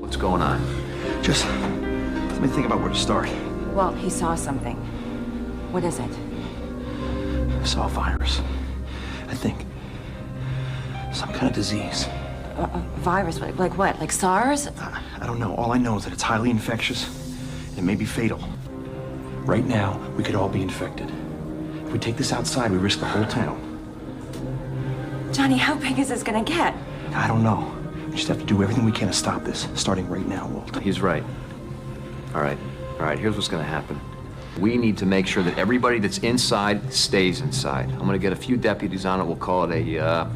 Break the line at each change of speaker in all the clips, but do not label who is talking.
What's going on?
Just let me think about where to start.
Well, he saw something. What is it?
I saw a virus. I think some kind of disease.
A virus? Like what? Like SARS?
I don't know. All I know is that it's highly infectious and it may be fatal. Right now, we could all be infected. If we take this outside, we risk the whole town.
Johnny, how big is this gonna get?
I don't know. We just have to do everything we can to stop this, starting right now, Walt.
He's right. All right, here's what's gonna happen. We need to make sure that everybody that's inside stays inside. I'm gonna get a few deputies on it. We'll call it a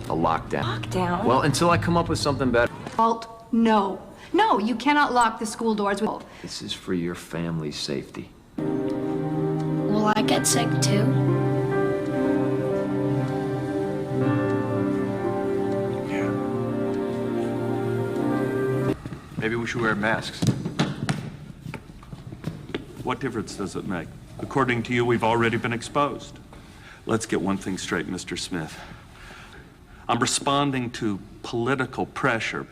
lockdown.
Lockdown?
Well, until I come up with something better.
Walt, no. No, you cannot lock the school doors with...
This is for your family's safety.
Will I get sick too?
Yeah. Maybe we should wear masks.
What difference does it make? According to you, we've already been exposed. Let's get one thing straight, Mr. Smith. I'm responding to political pressure.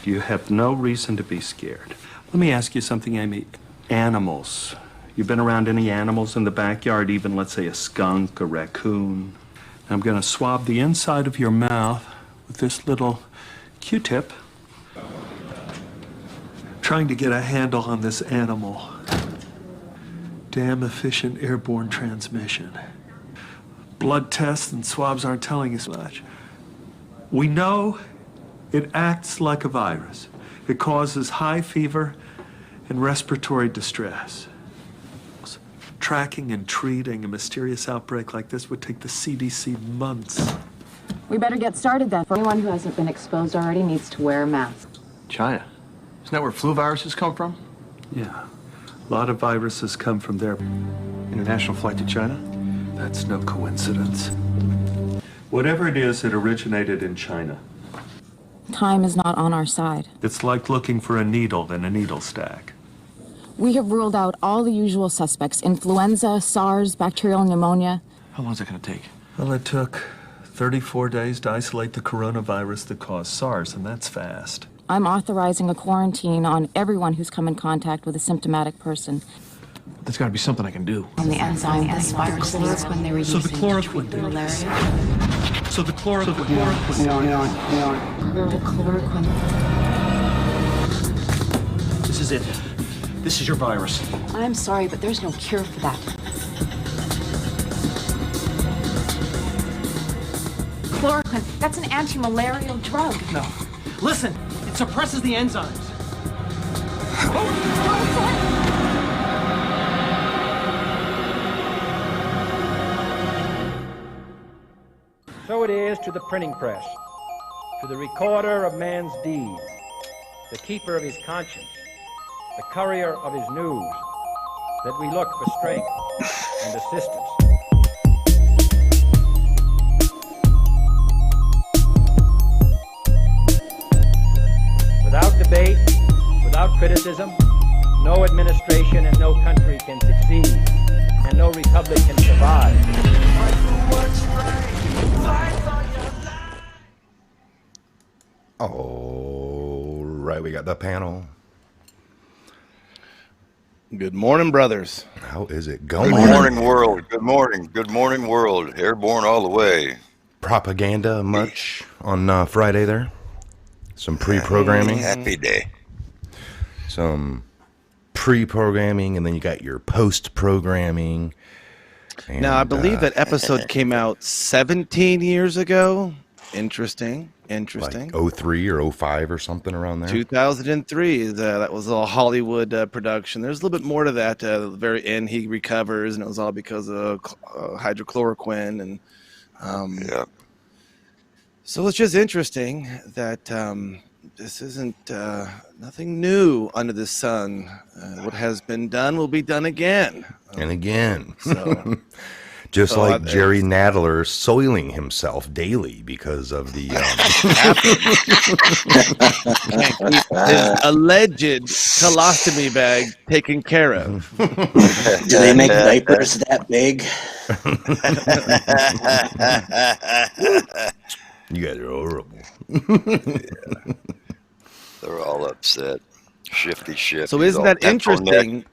You have no reason to be scared. Let me ask you something, Amy. Animals. You've been around any animals in the backyard, even, let's say, a skunk, a raccoon? I'm going to swab the inside of your mouth with this little Q-tip, trying to get a handle on this animal. Damn efficient airborne transmission. Blood tests and swabs aren't telling us much. We know it acts like a virus. It causes high fever and respiratory distress. Tracking and treating a mysterious outbreak like this would take the CDC months.
We better get started then. For anyone who hasn't been exposed already needs to wear a mask.
China. Isn't that where flu viruses come from?
Yeah, a lot of viruses come from there.
International flight to China?
That's no coincidence. Whatever it is, it originated in China.
Time is not on our side.
It's like looking for a needle in a needle stack.
We have ruled out all the usual suspects: influenza, SARS, bacterial pneumonia.
How long is that going to take?
Well, it took 34 days to isolate the coronavirus that caused SARS, and that's fast.
I'm authorizing a quarantine on everyone who's come in contact with a symptomatic person.
There's got to be something I can do.
On the enzyme, this virus.
Chloroquine they were
So the
using
chloroquine
to treat malaria.
So the chloroquine.
Chloroquine.
This is it. This is your virus.
I'm sorry, but there's no cure for that. Chloroquine, that's an anti-malarial drug.
No. Listen, it suppresses the enzymes.
So it is to the printing press, to the recorder of man's deeds, the keeper of his conscience, the courier of his news, that we look for strength and assistance. Without debate, without criticism, no administration and no country can succeed, and no republic can survive.
All right, we got the panel.
Good morning, brothers.
How is it going?
Good morning, world. Good morning. Good morning, world. Airborne all the way.
Propaganda much on Friday there? Some pre-programming?
Happy day.
Some pre-programming, and then you got your post-programming.
Now, I believe that episode came out 17 years ago. Interesting.
Like 03 or 05 or something around there.
2003. That was a Hollywood production. There's a little bit more to that. At the very end, he recovers, and it was all because of hydrochloroquine. And
yeah.
So it's just interesting that this isn't nothing new under the sun. What has been done will be done again.
And again.
So.
Just like Jerry Nadler soiling himself daily because of the
his alleged colostomy bag taken care of.
Do they make diapers that big?
You guys are horrible.
They're all upset. Shifty.
So isn't
all
that
pencil neck.
interesting?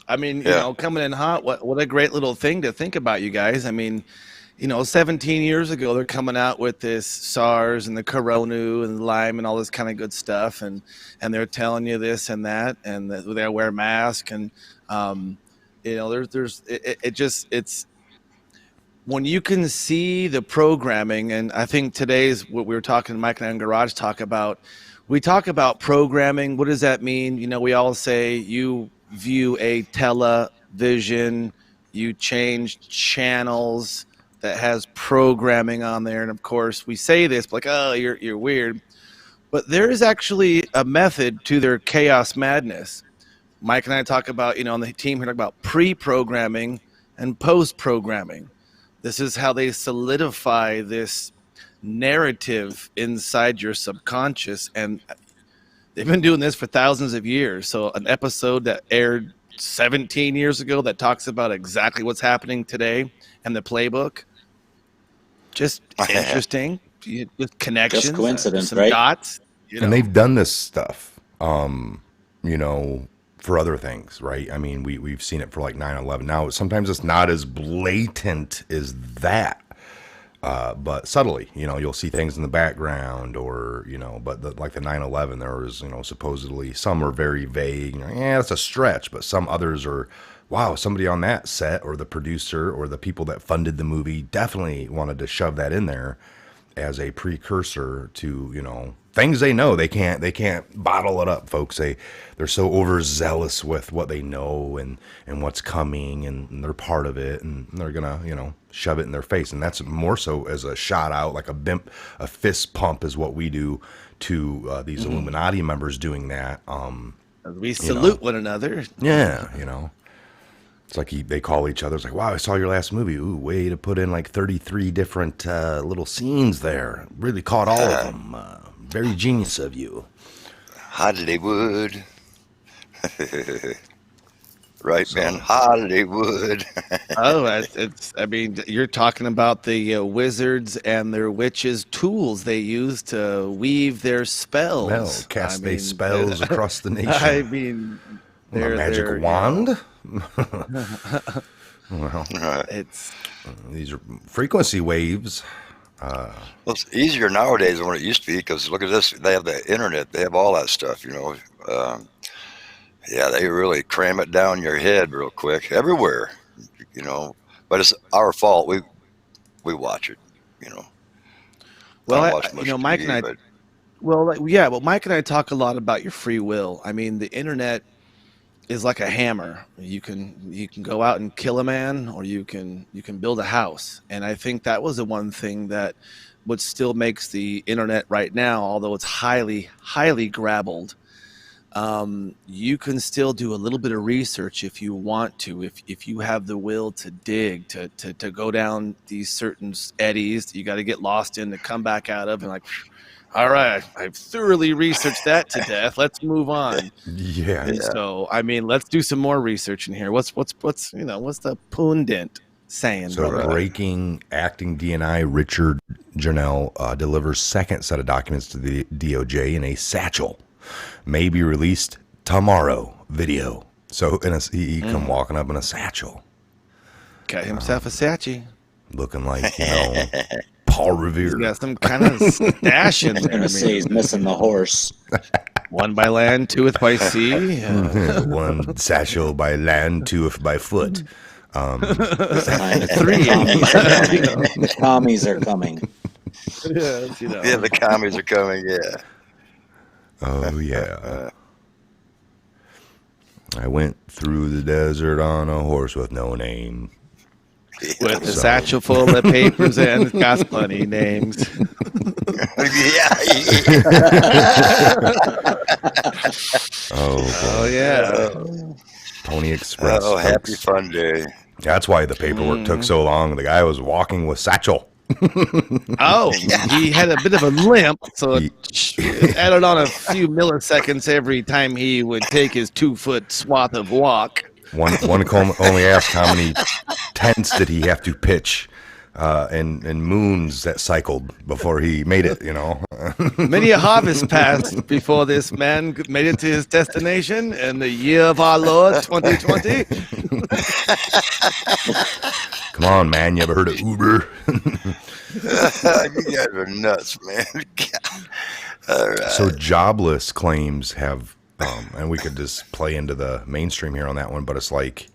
I mean,
Yeah.
coming in hot, what a great little thing to think about, you guys. I mean, 17 years ago, they're coming out with this SARS and the Corona and Lyme and all this kind of good stuff, and they're telling you this and that, and that they wear masks, and it's when you can see the programming, and I think today's what we were talking, Mike and I in Garage talk about. We talk about programming. What does that mean? We all say you view a television, you change channels that has programming on there, and of course we say this like, oh, you're weird, but there is actually a method to their chaos madness. Mike and I talk about, on the team here, talk about pre-programming and post-programming. This is how they solidify this narrative inside your subconscious, and they've been doing this for thousands of years. So an episode that aired 17 years ago that talks about exactly what's happening today and the playbook, just interesting. With connections,
Just coincidence,
some
right?
dots.
And they've done this stuff, for other things, right? I mean, we've seen it for like 9/11. Now, sometimes it's not as blatant as that, but subtly, you'll see things in the background, or but like the 9/11, there was supposedly some are very vague. Yeah, it's a stretch, but some others are. Wow, somebody on that set or the producer or the people that funded the movie definitely wanted to shove that in there as a precursor to, things they know. They can't bottle it up, folks. They're so overzealous with what they know and what's coming, and they're part of it, and they're gonna, shove it in their face. And that's more so as a shout out, like a fist pump is what we do to these Illuminati members doing that.
We salute one another.
Yeah, It's like they call each other. It's like, wow, I saw your last movie. Ooh, way to put in like 33 different little scenes there. Really caught all of them. Very genius of you.
Hollywood. Right, man. Hollywood.
You're talking about the wizards and their witches' tools they use to weave their spells.
Well, cast they spells across the nation.
I mean,
a magic wand? Well, these are frequency waves.
Well, it's easier nowadays than what it used to be, because look at this. They have the internet. They have all that stuff, they really cram it down your head real quick everywhere, But it's our fault. We watch it,
Well, Mike and I. Well, Mike and I talk a lot about your free will. I mean, the internet is like a hammer. You can go out and kill a man, or you can build a house. And I think that was the one thing that what still makes the internet right now, although it's highly grabbled, you can still do a little bit of research if you want to, if you have the will to dig, to go down these certain eddies that you got to get lost in to come back out of, and like, all right, I've thoroughly researched that to death. Let's move on.
Yeah.
And so, let's do some more research in here. What's the pundit saying?
So, breaking acting DNI Richard Janelle delivers second set of documents to the DOJ in a satchel. May be released tomorrow. Video. So, he come walking up in a satchel.
Got himself a satchel.
Looking like, Paul Revere.
He's got some kind of stash in there.
Say he's missing the horse.
One by land, twoeth by sea.
One satchel by land, twoeth by foot.
Three.
The commies are coming.
Yeah, the commies are coming, yeah.
Oh, yeah. I went through the desert on a horse with no name.
With a satchel full of papers and it's got funny names.
Oh,
yeah.
Pony Express.
Oh, happy fun day.
That's why the paperwork took so long. The guy was walking with satchel.
He had a bit of a limp, so it added on a few milliseconds every time he would take his 2-foot swath of walk.
One only asked how many tents did he have to pitch and moons that cycled before he made it,
Many a harvest passed before this man made it to his destination in the year of our Lord 2020.
Come on, man. You ever heard of Uber?
You guys are nuts, man. All right.
So jobless claims have, and we could just play into the mainstream here on that one, but it's like,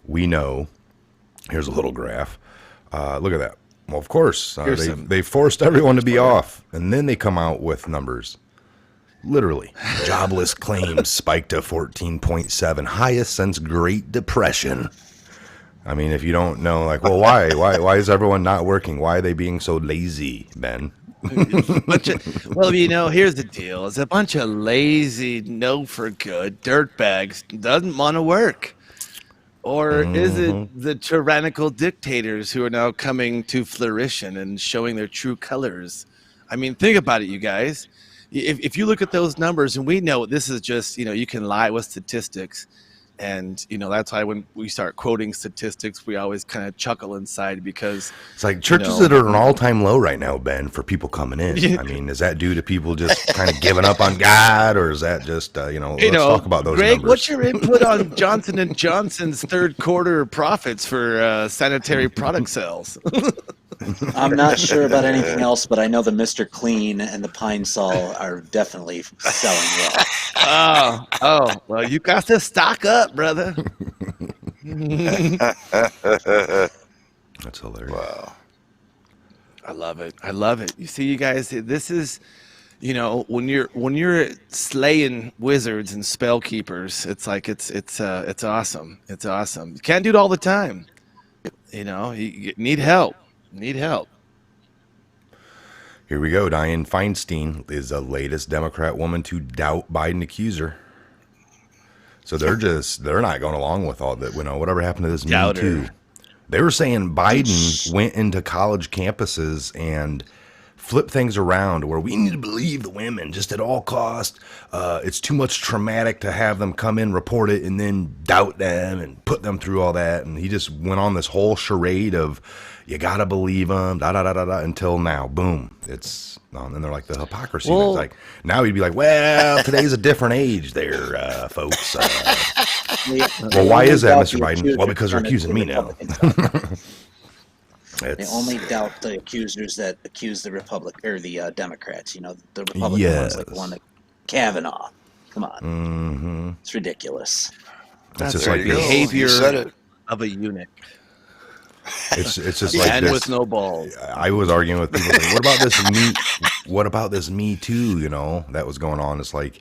we know, here's a little graph. Look at that. Well, of course, they forced everyone to be off, and then they come out with numbers. Literally, jobless claims spiked to 14.7, highest since Great Depression. I mean, if you don't know, like, well, why is everyone not working? Why are they being so lazy, Ben?
Well, here's the deal. It's a bunch of lazy, no-for-good dirtbags doesn't want to work. Or is it the tyrannical dictators who are now coming to fruition and showing their true colors? I mean, think about it, you guys. If you look at those numbers, and we know this is just, you can lie with statistics. And, that's why when we start quoting statistics, we always kind of chuckle inside because
it's like churches that are at an all-time low right now, Ben, for people coming in. I mean, is that due to people just kind of giving up on God, or is that just, let's talk about those
Greg,
numbers.
What's your input on Johnson & Johnson's third quarter profits for sanitary product sales?
I'm not sure about anything else, but I know the Mr. Clean and the Pine Sol are definitely selling well.
Well, you got to stock up, brother.
That's hilarious.
Wow.
I love it. You see, you guys, this is, when you're slaying wizards and spell keepers, it's like it's awesome. It's awesome. You can't do it all the time. You need help.
Here we go. Dianne Feinstein is the latest Democrat woman to doubt Biden accuser. So they're not going along with all that. Whatever happened to this Me Too. They were saying Biden went into college campuses and flipped things around where we need to believe the women just at all costs. It's too much traumatic to have them come in, report it, and then doubt them and put them through all that. And he just went on this whole charade of, you got to believe them, until now, boom. And they're like, the hypocrisy.
Well,
it's like, now he'd be like, well, today's a different age there, folks. Well, why is that, Mr. Biden? Well, because they're accusing me now.
They only doubt the accusers that accuse the Democrats. The Republican ones, like the one that Kavanaugh. Come on, It's ridiculous.
That's just
the
like
behavior of a eunuch.
It's just like
and
this.
with no balls.
I was arguing with people. Like, what about this Me Too? That was going on. It's like,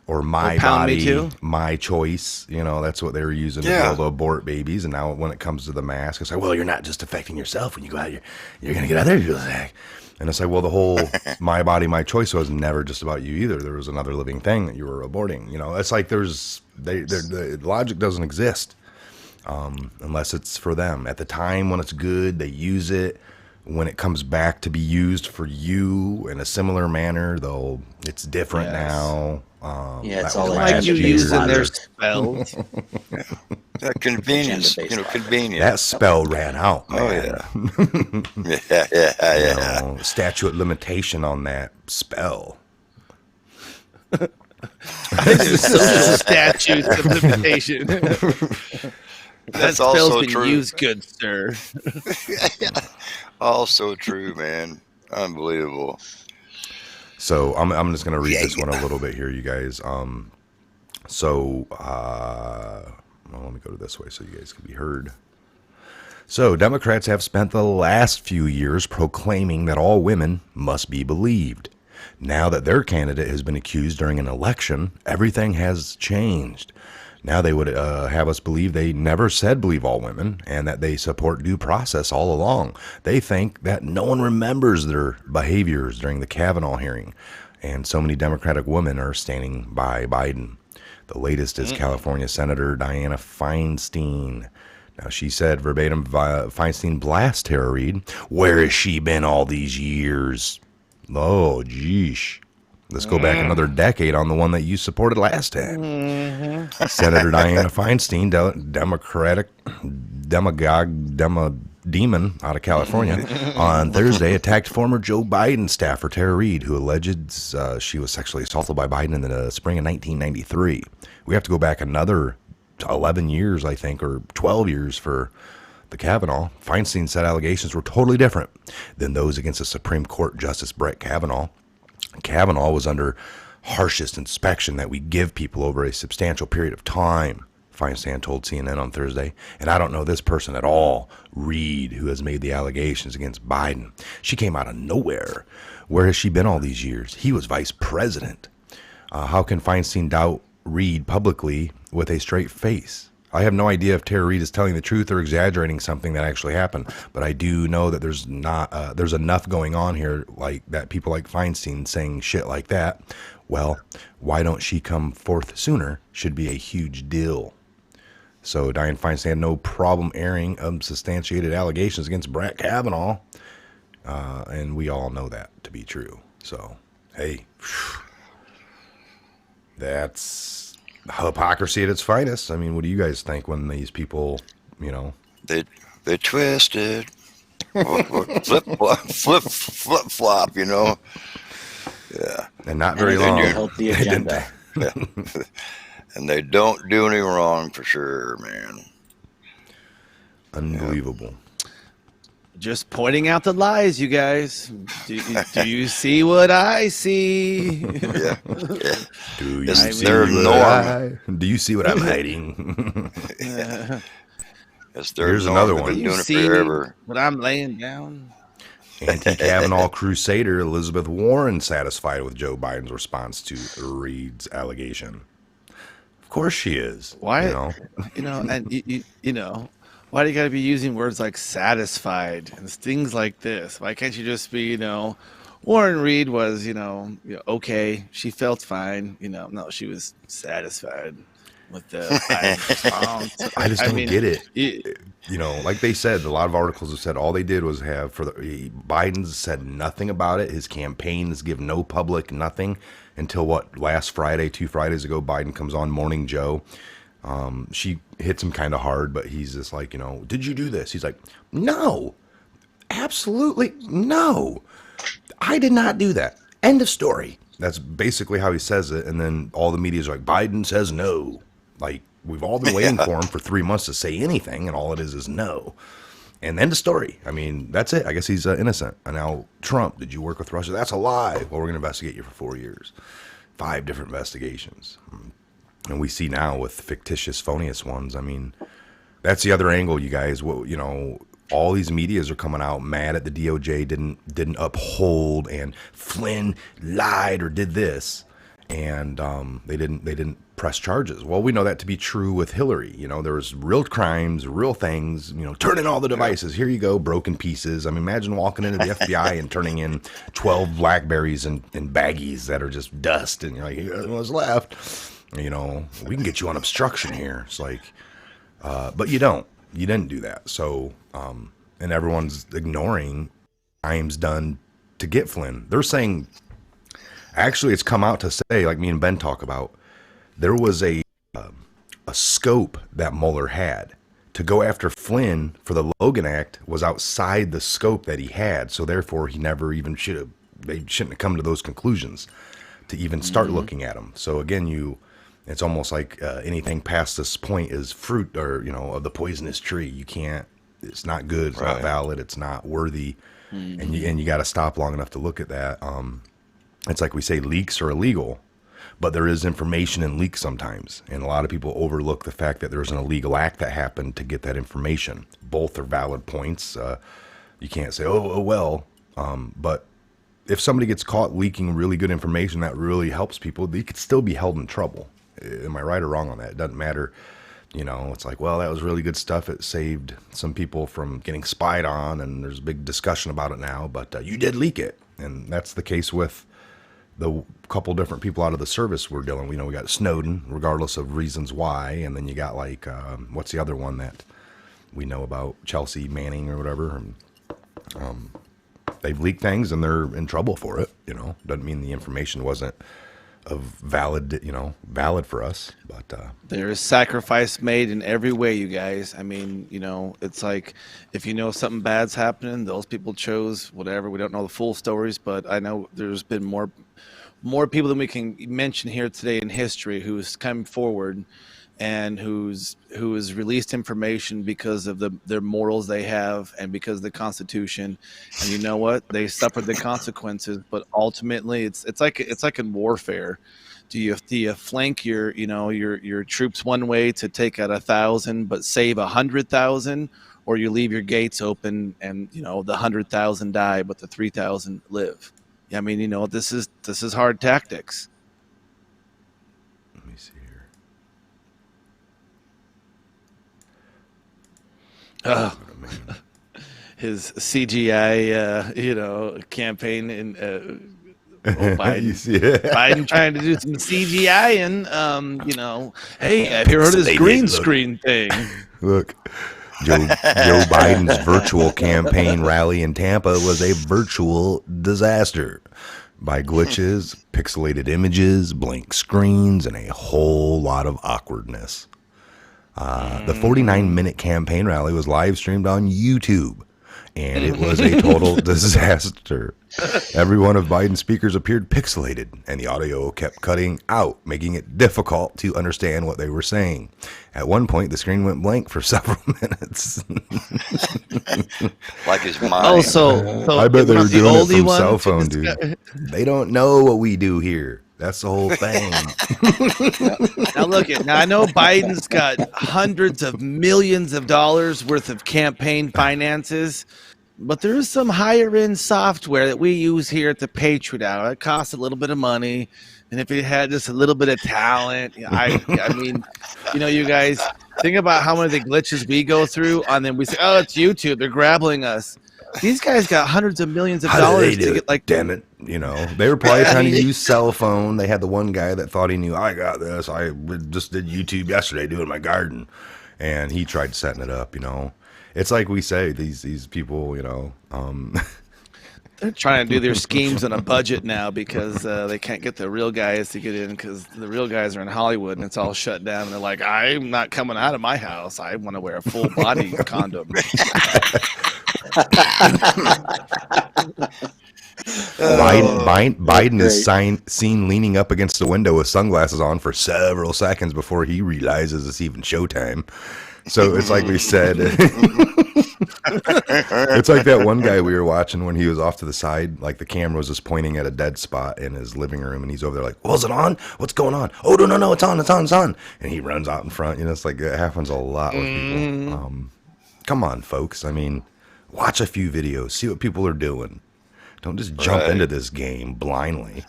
or my body, my choice. That's what they were using to be able to abort babies. And now when it comes to the mask, it's like, well, you're not just affecting yourself when you go out. You're going to get out there. And it's like, well, the whole my body, my choice was never just about you either. There was another living thing that you were aborting. It's like the logic doesn't exist unless it's for them. At the time when it's good, they use it. When it comes back to be used for you in a similar manner, though, it's different now.
It's all
like you using their spells.
That convenience, convenience.
That spell ran out,
man.
Yeah. Statute of limitation on that spell.
There's social statutes of limitation.
That's also
been
true.
Used good, sir.
Also true, man. Unbelievable.
So I'm just gonna read this one a little bit here, you guys. Let me go to this way so you guys can be heard. So Democrats have spent the last few years proclaiming that all women must be believed. Now that their candidate has been accused during an election, everything has changed. Now they would have us believe they never said believe all women and that they support due process all along. They think that no one remembers their behaviors during the Kavanaugh hearing, and so many Democratic women are standing by Biden. The latest is California Senator Dianne Feinstein. Now, she said verbatim, Feinstein blast Tara Reid. Where has she been all these years? Oh, geesh. Let's go back another decade on the one that you supported last time. Senator Dianne Feinstein, Democratic demagogue, demon out of California, on Thursday attacked former Joe Biden staffer Tara Reid, who alleges she was sexually assaulted by Biden in the spring of 1993. We have to go back another 11 years, I think, or 12 years for the Kavanaugh. Feinstein said allegations were totally different than those against the Supreme Court Justice Brett Kavanaugh. Kavanaugh was under harshest inspection that we give people over a substantial period of time, Feinstein told CNN on Thursday. And I don't know this person at all, Reid, who has made the allegations against Biden. She came out of nowhere. Where has she been all these years? He was vice president. How can Feinstein doubt Reid publicly with a straight face? I have no idea if Tara Reid is telling the truth or exaggerating something that actually happened, but I do know that there's enough going on here, like that people like Feinstein saying shit like that. Well, why don't she come forth sooner should be a huge deal. So Dianne Feinstein had no problem airing unsubstantiated allegations against Brett Kavanaugh, and we all know that to be true. So, hey, that's hypocrisy at its finest. I mean, what do you guys think when these people, you know,
they twisted, flip flop, you know? Yeah,
and not very long.
Help the agenda.
And they don't do any wrong for sure, man.
Unbelievable.
Just pointing out the lies, you guys. Do you see what I see?
Yeah.
Do you
It's
see
their
what
norm.
do you see what I'm hiding?
It's their
Here's
norm.
another
They've
one.
been
You
doing it
see
forever.
what I'm laying down?
Anti-Kavanaugh crusader Elizabeth Warren satisfied with Joe Biden's response to Reid's allegation. Of course she is.
Why?
You know?
And you know, why do you got to be using words like satisfied and things like this? Why can't you just be, Warren Reid was, okay, she felt fine, no, she was satisfied with the response.
I just don't get it. Like they said, a lot of articles have said all they did was Biden said nothing about it. His campaigns give no public nothing until last Friday, 2 Fridays ago, Biden comes on Morning Joe. She hits him kind of hard, but he's just like, did you do this? He's like, no, absolutely no. I did not do that. End of story. That's basically how he says it. And then all the media's like, Biden says no. Like, we've all been waiting for him for 3 months to say anything, and all it is no. And end of story. I mean, that's it. I guess he's innocent. And now, Trump, did you work with Russia? That's a lie. Well, we're going to investigate you for 4 years. 5 different investigations. And we see now with fictitious, phoniest ones. I mean, that's the other angle, you guys. All these medias are coming out mad at the DOJ didn't uphold, and Flynn lied or did this, and they didn't press charges. Well, we know that to be true with Hillary. There was real crimes, real things. Turn in all the devices. Here you go, broken pieces. I mean, imagine walking into the FBI and turning in 12 Blackberries and baggies that are just dust, and you're like, here's what's left. We can get you on obstruction here. It's like, but you don't. You didn't do that. So, and everyone's ignoring crimes done to get Flynn. They're saying, actually, it's come out to say, like me and Ben talk about, there was a scope that Mueller had to go after Flynn for the Logan Act was outside the scope that he had. So therefore, he never even they shouldn't have come to those conclusions to even start looking at him. So again, it's almost like anything past this point is fruit or, of the poisonous tree. You can't, it's not good. It's not valid. It's not worthy. And you got to stop long enough to look at that. It's like we say leaks are illegal, but there is information in leaks sometimes. And a lot of people overlook the fact that there's an illegal act that happened to get that information. Both are valid points. You can't say, well, but if somebody gets caught leaking really good information that really helps people, they could still be held in trouble. Am I right or wrong on that? It doesn't matter. It's like, well, that was really good stuff. It saved some people from getting spied on, and there's a big discussion about it now, but you did leak it. And that's the case with the couple different people out of the service we're dealing with. We got Snowden, regardless of reasons why, and then you got like, what's the other one that we know about? Chelsea Manning or whatever. And, they've leaked things and they're in trouble for it. Doesn't mean the information wasn't valid, valid for us. But
there is sacrifice made in every way, you guys. I mean, it's like if you know something bad's happening, those people chose whatever. We don't know the full stories, but I know there's been more people than we can mention here today in history who's come forward and who has released information because of their morals they have and because of the Constitution. And you know what? They suffered the consequences, but ultimately it's like in warfare. Do you flank your troops one way to take out 1,000 but save 100,000, or you leave your gates open and the 100,000 die but the 3,000 live? I mean, this is hard tactics.
Let me see here.
His CGI, campaign in Biden. Biden trying to do some CGI and, hey, have you heard of this green screen thing?
Look, Joe Biden's virtual campaign rally in Tampa was a virtual disaster by glitches, pixelated images, blank screens, and a whole lot of awkwardness. The 49-minute campaign rally was live streamed on YouTube, and it was a total disaster. Every one of Biden's speakers appeared pixelated, and the audio kept cutting out, making it difficult to understand what they were saying. At one point, the screen went blank for several minutes.
Like his mind.
Oh, so
I bet they were doing it from
one
cell phone, dude. They don't know what we do here. That's the whole thing.
Now I know Biden's got hundreds of millions of dollars worth of campaign finances, but there is some higher end software that we use here at the Patriot Hour. It costs a little bit of money, and if it had just a little bit of talent, I mean, you guys think about how many glitches we go through, and then we say, "Oh, it's YouTube. They're grabbling us." These guys got hundreds of millions of dollars to get
damn it. They were probably trying to use cell phone. They had the one guy that thought he knew, I got this. I just did YouTube yesterday doing my garden. And he tried setting it up, It's like we say, these people,
they're trying to do their schemes on a budget now because they can't get the real guys to get in because the real guys are in Hollywood and it's all shut down. And they're like, I'm not coming out of my house. I want to wear a full body condom.
Biden is seen leaning up against the window with sunglasses on for several seconds before he realizes it's even showtime. So it's like we said, it's like that one guy we were watching when he was off to the side, like the camera was just pointing at a dead spot in his living room, and he's over there like, "Was it on? What's going on? Oh no, it's on, and he runs out in front. It's like it happens a lot with people. Come on, folks. I mean, watch a few videos, see what people are doing. Don't just jump into this game blindly.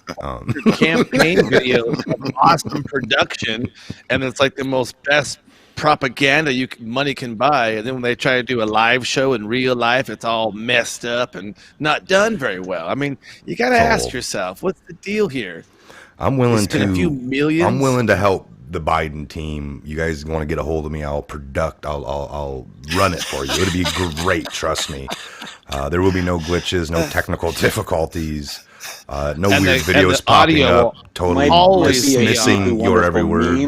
Campaign videos have awesome production, and it's like the most best propaganda money can buy. And then when they try to do a live show in real life, it's all messed up and not done very well. I mean, you got to ask yourself, what's the deal here?
I'm willing
a few millions.
I'm willing to help the Biden team. You guys want to get a hold of me? I'll I'll run it for you. It'll be great. Trust me. There will be no glitches, no technical difficulties, no weird videos popping up, totally dismissing your every word.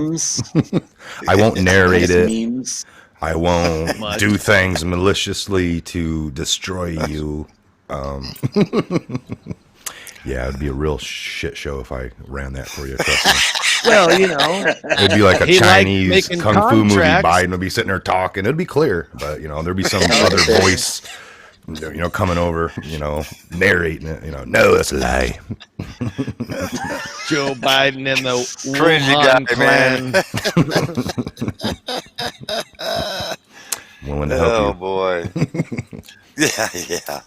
I won't narrate it. Memes. I won't do things maliciously to destroy you. Yeah, it'd be a real shit show if I ran that for you. Trust me.
Well,
it'd be like a Chinese kung fu movie. Biden would be sitting there talking. It'd be clear, but there'd be some other voice, coming over, narrating it. No, that's a lie.
Joe Biden and the
crazy guy,
clan.
Willing to help you.
Oh boy. Yeah.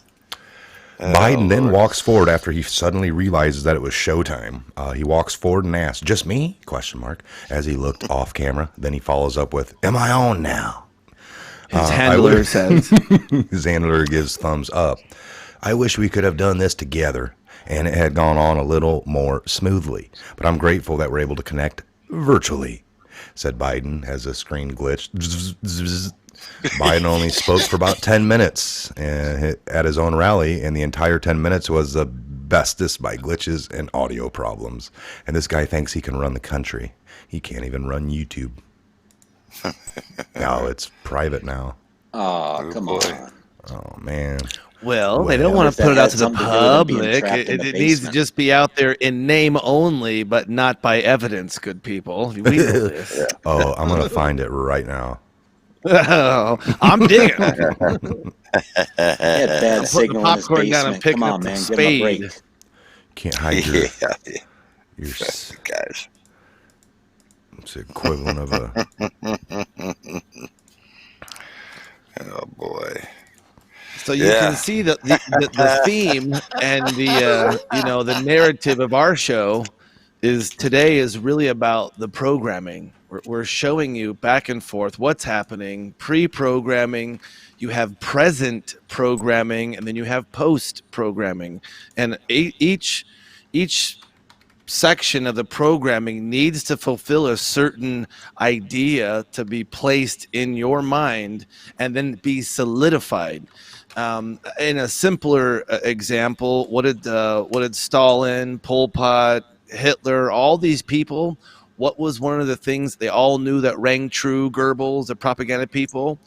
Biden then walks forward after he suddenly realizes that it was showtime. He walks forward and asks, "Just me?" ? As he looked off camera. Then he follows up with, "Am I on now?"
His handler says.
His handler gives thumbs up. "I wish we could have done this together and it had gone on a little more smoothly. But I'm grateful that we're able to connect virtually," said Biden as a screen glitched. Biden only spoke for about 10 minutes at his own rally, and the entire 10 minutes was asbestos by glitches and audio problems. And this guy thinks he can run the country. He can't even run YouTube. No, it's private now.
Oh, come on.
Oh, man.
Well, they don't want to put it out to the public. It needs to just be out there in name only, but not by evidence, good people. We know this.
Oh, I'm going to find it right now.
Oh, I'm digging.
He had bad signal in his basement. Come on, man, give him a break.
Can't hide your
guys.
It's the equivalent of a...
Oh, boy.
So you can see the theme and the narrative of our show today is really about the programming. We're showing you back and forth what's happening, pre-programming, you have present programming, and then you have post-programming. And each section of the programming needs to fulfill a certain idea to be placed in your mind and then be solidified. In a simpler example, what did Stalin, Pol Pot, Hitler, all these people, what was one of the things they all knew that rang true? Goebbels, the propaganda people.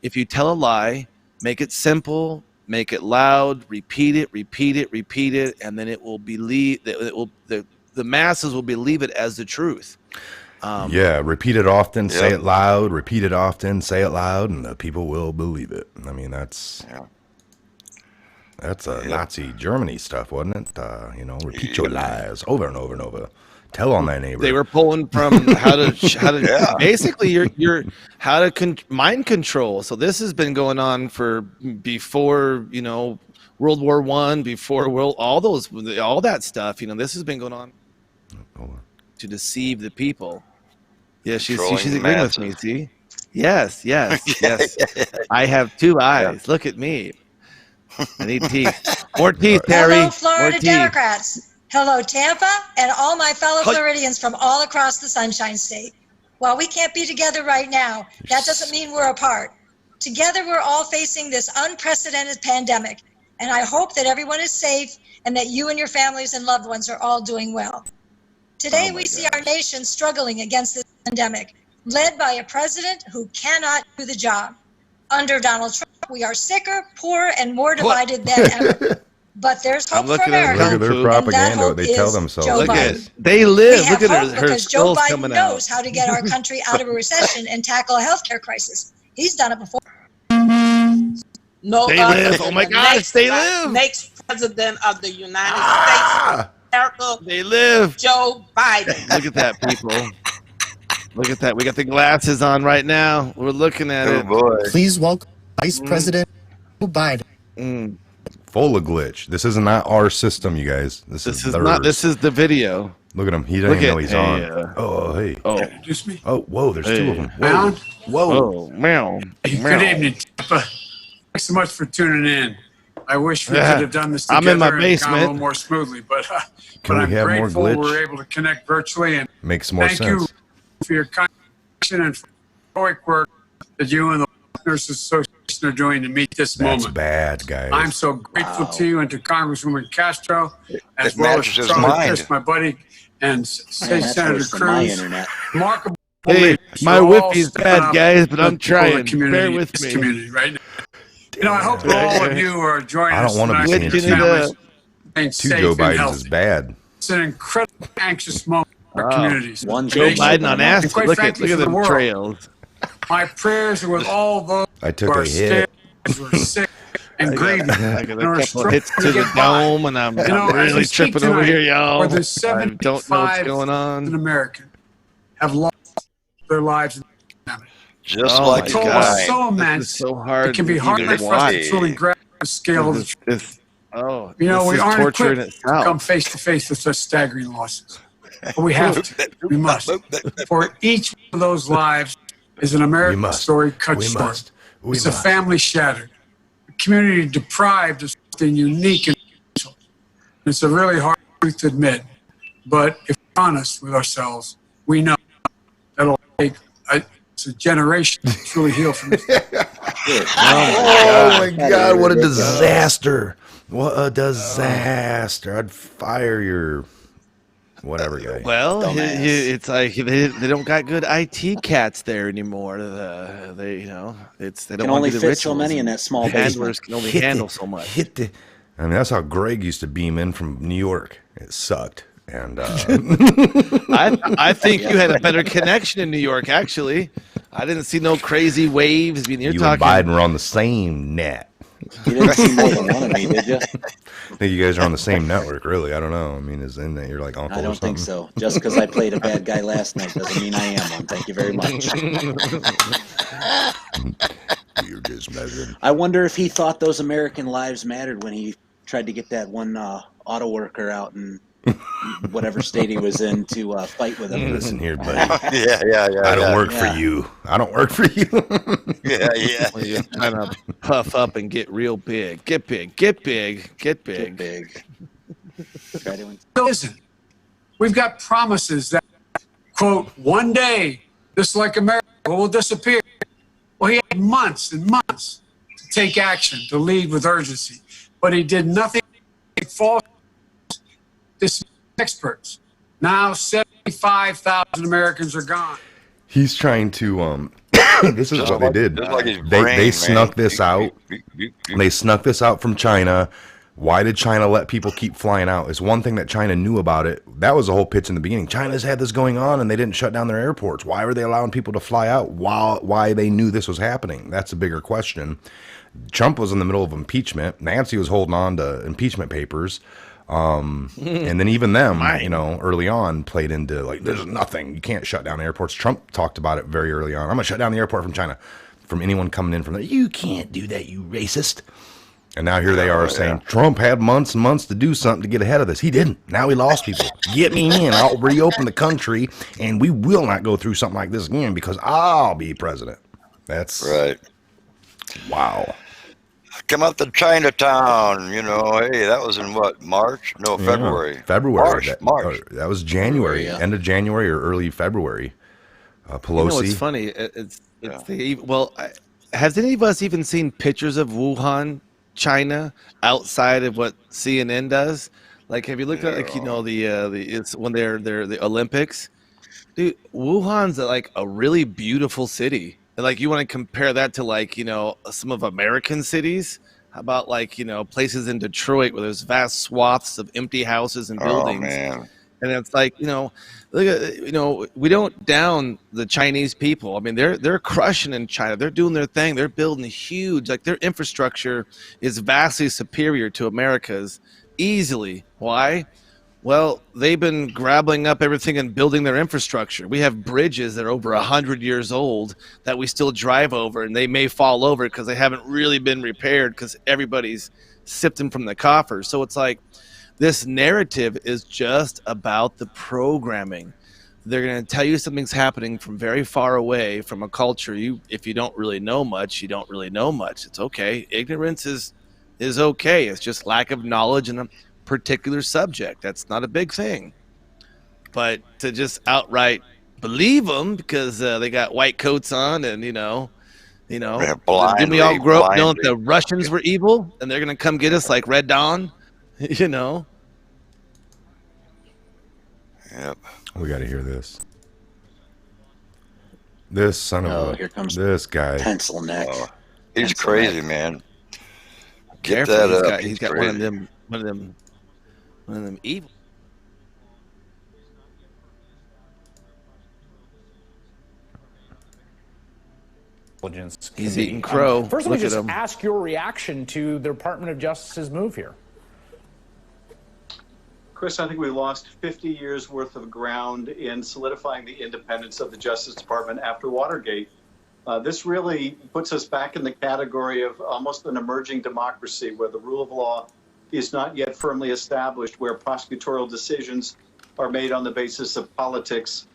If you tell a lie, make it simple, make it loud, repeat it, and then it will believe the masses will believe it as the truth.
Repeat it often, say it loud, repeat it often, say it loud, and the people will believe it. I mean, that's Nazi Germany stuff, wasn't it? Repeat your lies over and over and over. Tell on that neighbor.
They were pulling from how to basically your how to mind control. So this has been going on for before World War I, before all that stuff. This has been going on to deceive the people. Yeah, she's agreeing with me. See, yes. I have two eyes. Look at me. I need teeth. More teeth, Terry.
Hello, Florida
More teeth.
Democrats. Hello, Tampa, and all my fellow Floridians from all across the Sunshine State. While we can't be together right now, that doesn't mean we're apart. Together, we're all facing this unprecedented pandemic, and I hope that everyone is safe and that you and your families and loved ones are all doing well. Today, we see our nation struggling against this pandemic, led by a president who cannot do the job. Under Donald Trump, we are sicker, poorer, and more divided than ever. But there's hope for America.
Look at their propaganda, what they tell themselves.
Joe Biden.
They live.
We have
Look at
hope
her
because Joe
skull's
Biden
coming
knows
out.
how to get our country out of a recession and tackle a healthcare crisis. He's done it before.
No
They
other
live.
than
Oh my
the
gosh,
next,
they live.
Next president of the United States, America,
They live.
Joe Biden.
Look at that, people. Look at that. We got the glasses on right now. We're looking at it.
Boy.
Please welcome Vice President Joe Biden.
Full of glitch. This is not our system, you guys. This is theirs.
not. This is the video.
Look at him. He doesn't even know he's on. Hey.
Oh.
Introduce me.
Oh, whoa. There's two of them.
Down.
Whoa. Meow.
Good evening, Tampa. Thanks so much for tuning in. I wish we could have done this together
I'm in my
and gone
basement.
a little more smoothly, but
Can we
I'm
have more
grateful
glitch?
we're able to connect virtually, and
Makes more
thank
sense.
you for your connection and for the heroic work that you and the Nurses Association are doing to meet this
That's
moment.
bad, guys.
I'm so grateful to you and to Congresswoman Castro, as
It
well as
matches his
Charlie
mind.
Chris, my buddy, and State
that's
Senator
worse than my
Cruz.
internet.
Remarkable
Hey,
leaders
my
who are all
Wi-Fi's
stepping
bad,
up
guys, but I'm
for the
trying.
community,
Bear with
this
me.
community right now. I hope all of you are joining
I don't
us
wanna be
tonight
seeing
with your
two-
families, staying
Two
safe
Joe
and
Bidens
healthy.
is bad.
It's an incredibly anxious moment for our communities.
One
Joe
Joe
Biden on
Biden.
acid.
And quite
Look
frankly,
at
for the
them
world.
trails.
My prayers are with all those
I
who
took
are
a hit.
scared, who are sick and grieving,
I
and
got
are
a couple
struggling
hits to the
get by.
dome, and I'm
You know, as
really
we speak
tripping over
tonight,
here, y'all.
more than
I don't know what's
75
going on.
American have lost their lives in the pandemic.
Just
Oh
like
my
It's all
God.
so
This
immense.
is so hard.
It can be
to
hard
even
for us to
watch.
truly grasp the scale of the truth.
You
know, we
is
aren't
torture in
equipped to come
itself.
face to face with such staggering losses. But we have to. We must. For each one of those lives is an American
must.
story cut
We
short.
must. We
It's
must.
a family shattered, a community deprived of something unique and special. It's a really hard truth to admit, but if we're honest with ourselves, we know that'll take a generation to really heal from this.
Oh my God, what a disaster. What a disaster. I'd fire your whatever guy.
Well, it's like they don't got good IT cats there anymore. They you know it's they don't
Can
want
only
to do the
fit so
rituals,
many in
and
that small
handlers
basement.
can only
Hit
handle
the-
so much.
Hit the, I mean, that's how Greg used to beam in from New York. It sucked. And
I think you had a better connection in New York. Actually, I didn't see no crazy waves. I mean, you're
you
talking.
and Biden were on the same net.
You didn't see more than one of me, did you?
I think you guys are on the same network, really. I don't know. I mean, is in that you're like uncle
I
or
don't think
something?
so. Just because I played a bad guy last night doesn't mean I am one. Thank you very much.
You're just messing.
I wonder if he thought those American lives mattered when he tried to get that one auto worker out in whatever state he was in to fight with him.
Listen here, buddy.
Yeah.
I don't work for you. I don't work for you.
Yeah.
When you're trying to puff up and get real big. Get big. Get big. Get big.
Get big. Try to
Listen, we've got promises that, quote, one day, just like America will disappear. Well, he had months and months to take action, to lead with urgency, but he did nothing. False experts. Now 75,000 Americans are gone.
He's trying to this is what they did.
Just like his
They
brain,
snuck
man.
this out. They snuck this out from China. Why did China let people keep flying out? It's one thing that China knew about it. That was the whole pitch in the beginning. China's had this going on and they didn't shut down their airports. Why were they allowing people to fly out? Why they knew this was happening? That's a bigger question. Trump was in the middle of impeachment. Nancy was holding on to impeachment papers. And then even them, you know, early on played into like, there's nothing. You can't shut down airports. Trump talked about it very early on. I'm going to shut down the airport from China. From anyone coming in from there. You can't do that, you racist. And now here they are saying Trump had months and months to do something to get ahead of this. He didn't. Now he lost people. Get me in. I'll reopen the country, and we will not go through something like this again because I'll be president. That's
right.
Wow.
Come up to Chinatown, you know. Hey, that was in what, March? No,
Yeah,
February.
February.
March.
That was January,
yeah.
end of January or early February. Pelosi.
You know what's funny? Has any of us even seen pictures of Wuhan, China, outside of what CNN does? Like, have you looked at, like, you know, it's when they're the Olympics? Dude, Wuhan's like a really beautiful city. And like, you want to compare that to, like, you know, some of American cities? How about, like, you know, places in Detroit where there's vast swaths of empty houses and buildings?
Oh, man.
And it's like, you know, look at, you know, we don't down the Chinese people. I mean, they're crushing in China. They're doing their thing. They're building huge, like, their infrastructure is vastly superior to America's easily. Why? Well, they've been grabbing up everything and building their infrastructure. We have bridges that are over 100 years old that we still drive over, and they may fall over because they haven't really been repaired because everybody's sifting from the coffers. So it's like, this narrative is just about the programming. They're going to tell you something's happening from very far away from a culture. If you don't really know much, you don't really know much. It's okay. Ignorance is okay. It's just lack of knowledge in a particular subject. That's not a big thing. But to just outright believe them because they got white coats on and, you know, didn't we all grow up knowing that the Russians were evil and they're going to come get us like Red Dawn? You know?
Yep.
We got to hear this. This son of
here comes
this guy.
Pencil neck.
Oh, he's
Pencil
crazy,
neck.
man. Get
Careful,
that up.
He's got
crazy.
one of them evil. He's eating crow.
First, let me
Look at
just
him.
ask your reaction to the Department of Justice's move here.
Chris, I think we lost 50 years worth of ground in solidifying the independence of the Justice Department after Watergate. This really puts us back in the category of almost an emerging democracy where the rule of law is not yet firmly established, where prosecutorial decisions are made on the basis of politics.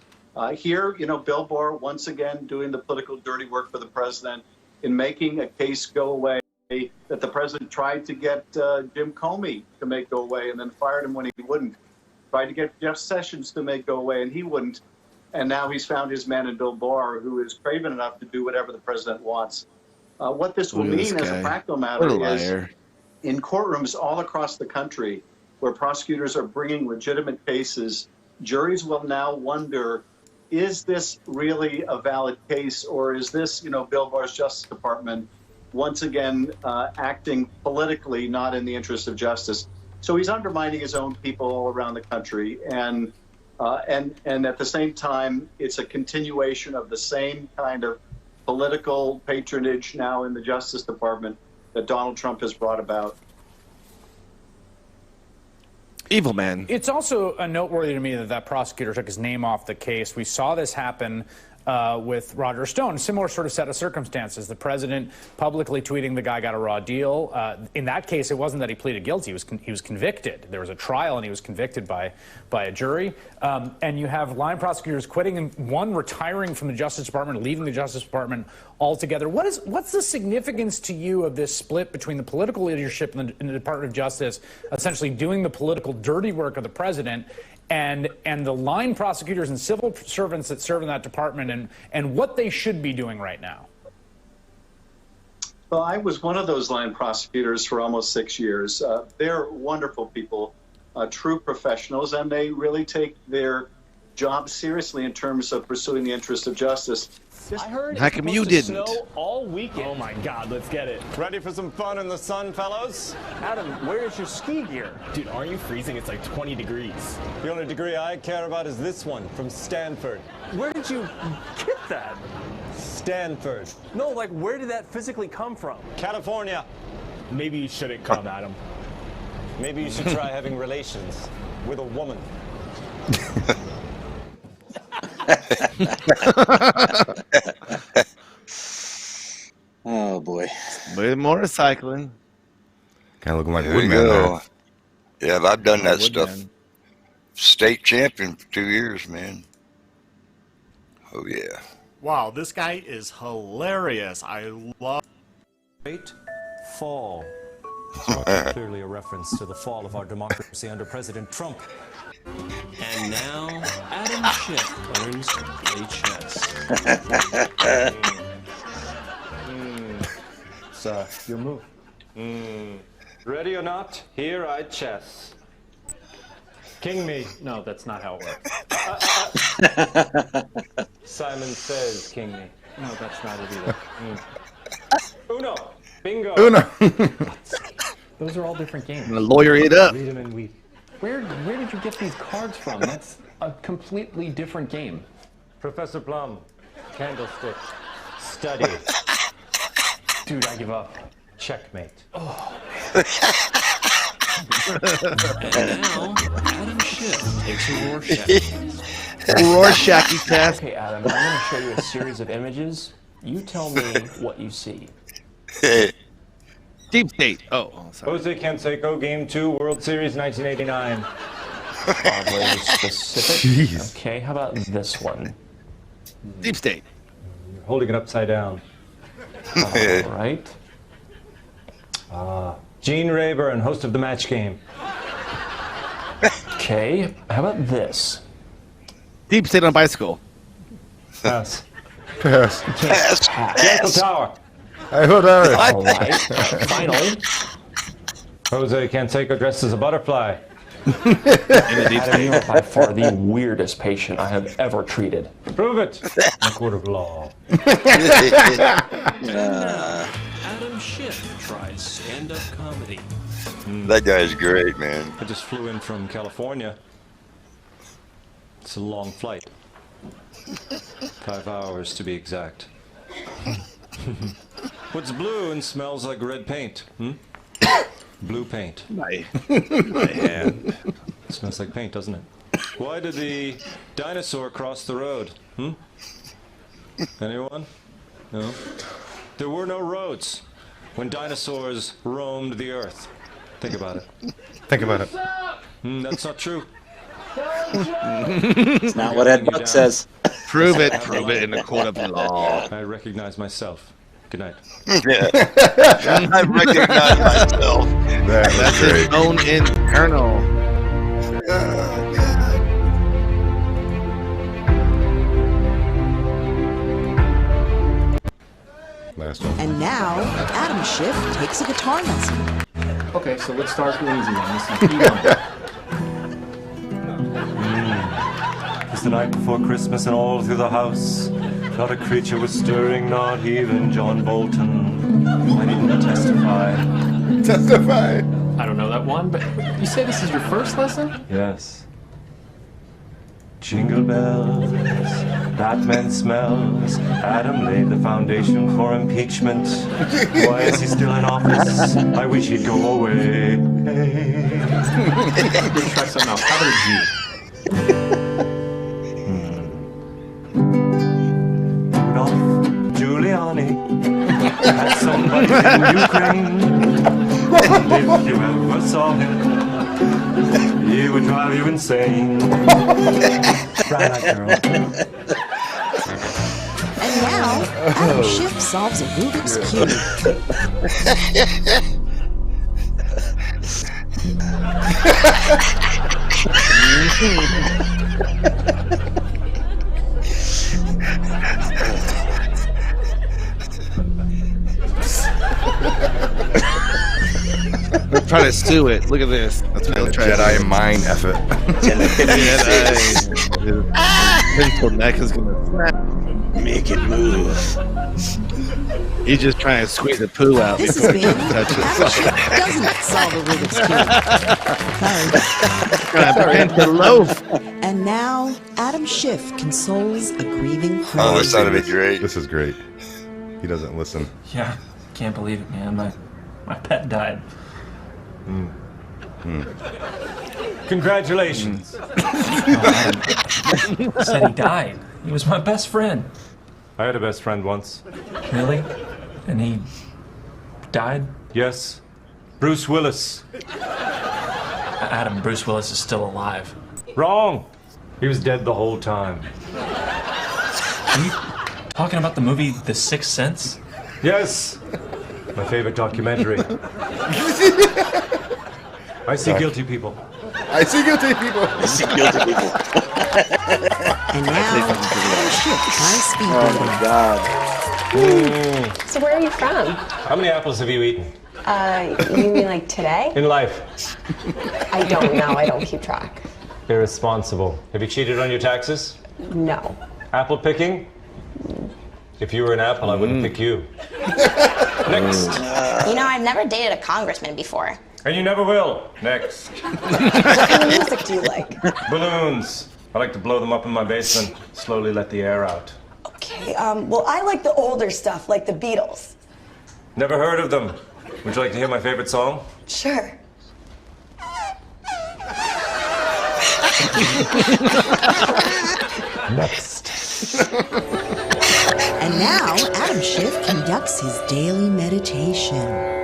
Here, you know, Bill Barr, once again, doing the political dirty work for the president in making a case go away that the president tried to get Jim Comey to make go away and then fired him when he wouldn't. Tried to get Jeff Sessions to make go away and he wouldn't. and now he's found his man in Bill Barr, who is craven enough to do whatever the president wants. What this will mean as a practical matter is in courtrooms all across the country where prosecutors are bringing legitimate cases, juries will now wonder, is this really a valid case, or is this, Bill Barr's Justice Department once again acting politically, not in the interest of justice? So he's undermining his own people all around the country, and at the same time, it's a continuation of the same kind of political patronage now in the Justice Department that Donald Trump has brought about.
Evil man.
It's also noteworthy to me that prosecutor took his name off the case. We saw this happen with Roger Stone, similar sort of set of circumstances. The president publicly tweeting the guy got a raw deal. In that case, it wasn't that he pleaded guilty. He was convicted. There was a trial, and he was convicted by a jury. And you have line prosecutors quitting, and one retiring from the Justice Department, leaving the Justice Department altogether. What's the significance to you of this split between the political leadership in the Department of Justice, essentially doing the political dirty work of the president, and the line prosecutors and civil servants that serve in that department, and what they should be doing right now?
Well, I was one of those line prosecutors for almost 6 years. They're wonderful people, true professionals, and they really take their job seriously in terms of pursuing the interest of justice.
I heard how come you didn't?
Snow all weekend. Oh my God, let's get it. Ready for some fun in the sun, fellows? Adam, where is your ski gear? Dude, aren't you freezing? It's like 20 degrees. The only degree I care about is this one from Stanford. Where did you get that? Stanford. No, like where did that physically come from? California. Maybe you shouldn't come, Adam. Maybe you should try having relations with a woman.
Oh boy.
With motorcycling.
Kind of looking like
There
Woodman
you
there.
go. Yeah, I've done that
Woodman.
stuff. State champion for 2 years, man. Oh yeah.
Wow, this guy is hilarious. I love.
Great fall. Clearly a reference to the fall of our democracy under President Trump. And now, Adam Schiff learns to play chess. It's your move. Ready or not, here I chess. King me. No, that's not how it works. Simon says king me. No, that's not it either. Uno. Bingo.
Uno.
Those are all different games.
I'm gonna lawyer it up.
Read them and we. Where did you get these cards from? That's a completely different game. Professor Plum, candlestick, study. Dude, I give up. Checkmate. Oh. And now, Adam Schiff takes a Rorschach.
Rorschach test.
Okay, Adam, I'm going to show you a series of images. You tell me what you see.
Deep State. Oh, sorry.
Jose Canseco, Game 2, World Series 1989. Oddly specific.
Jeez.
Okay, how about this one?
Deep State.
You're holding it upside down. All right. Gene Rayburn, host of the Match Game. Okay, how about this?
Deep State on bicycle.
Pass.
Pass.
Eiffel Tower.
Eiffel Tower.
All right. Finally, Jose Canseco dressed as a butterfly. Adam, you are by far the weirdest patient I have ever treated. Prove it. In a court of law. Adam Schiff tries stand-up comedy.
That guy's great, man.
I just flew in from California. It's a long flight. 5 hours to be exact. What's blue and smells like red paint? Blue paint.
My hand.
It smells like paint, doesn't it? Why did the dinosaur cross the road? Anyone? No? There were no roads when dinosaurs roamed the earth. Think about it.
Think about it.
That's not true.
It's not what Ed Buck says.
Prove it. Prove it in the court of law.
I recognize myself. Good night.
Yeah. I recognize myself.
That's his own internal.
Adam Schiff takes a guitar lesson.
Okay, so let's start with easy one. Listen, P1.
It's the night before Christmas, and all through the house, not a creature was stirring, not even John Bolton. I didn't testify.
Testify?
I don't know that one, but you say this is your first lesson?
Yes. Jingle bells, Batman smells. Adam laid the foundation for impeachment. Why is he still in office? I wish he'd go away.
Let's try something else. How about a G?
Rudolph Giuliani had somebody in Ukraine. And if you ever saw him, he would drive you insane. Right, girl.
And now, Adam Schiff solves a Rubik's Cube.
They're trying to sue it. Look at this. That's what they're trying to
Jedi
do.
mind effort.
Pencil neck is gonna snap. Make it move. He's just trying to squeeze the poo out.
This
before
has
he
been
touches
Adam Schiff doesn't solve a Rubik's Cube.
Trying to pinch the loaf.
And now, Adam Schiff consoles a grieving
Oh,
crowd.
this ought to be great.
This is great. He doesn't listen.
Yeah, can't believe it, man. My pet died.
Congratulations.
I said he died. He was my best friend.
I had a best friend once.
Really? And he died?
Yes. Bruce Willis.
Adam, Bruce Willis is still alive.
Wrong. He was dead the whole time.
Are you talking about the movie The Sixth Sense?
Yes. My favorite documentary. I see guilty people.
I see guilty people.
I see guilty people.
And now, Adam Schiff tries speed
Oh
dating.
my God.
So where are you from?
How many apples have you eaten?
You mean like today?
In life.
I don't know. I don't keep track.
Irresponsible. Have you cheated on your taxes?
No.
Apple picking? If you were an apple, I wouldn't pick you. Next.
You know, I've never dated a congressman before.
And you never will. Next.
What kind of music do you like?
Balloons. I like to blow them up in my basement, slowly let the air out.
Okay, well, I like the older stuff, like the Beatles.
Never heard of them. Would you like to hear my favorite song?
Sure.
Next.
And now, Adam Schiff conducts his daily meditation.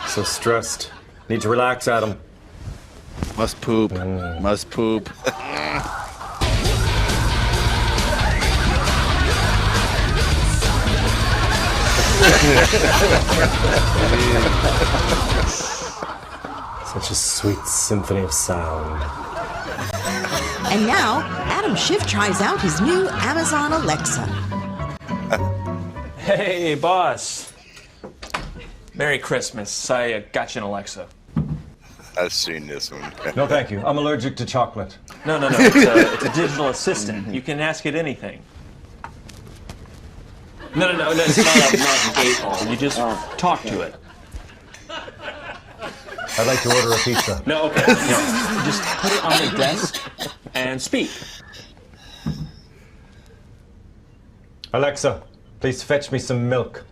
So stressed. Need to relax, Adam.
Must poop. Must poop.
Such a sweet symphony of sound.
And now, Adam Schiff tries out his new Amazon Alexa.
Hey, boss. Merry Christmas. I got you an Alexa.
I've seen this one.
No, thank you. I'm allergic to chocolate.
No. It's a digital assistant. You can ask it anything. No. It's not a gate all. You just talk to it.
I'd like to order a pizza.
No, okay. No. Just put it on the desk and speak.
Alexa, please fetch me some milk.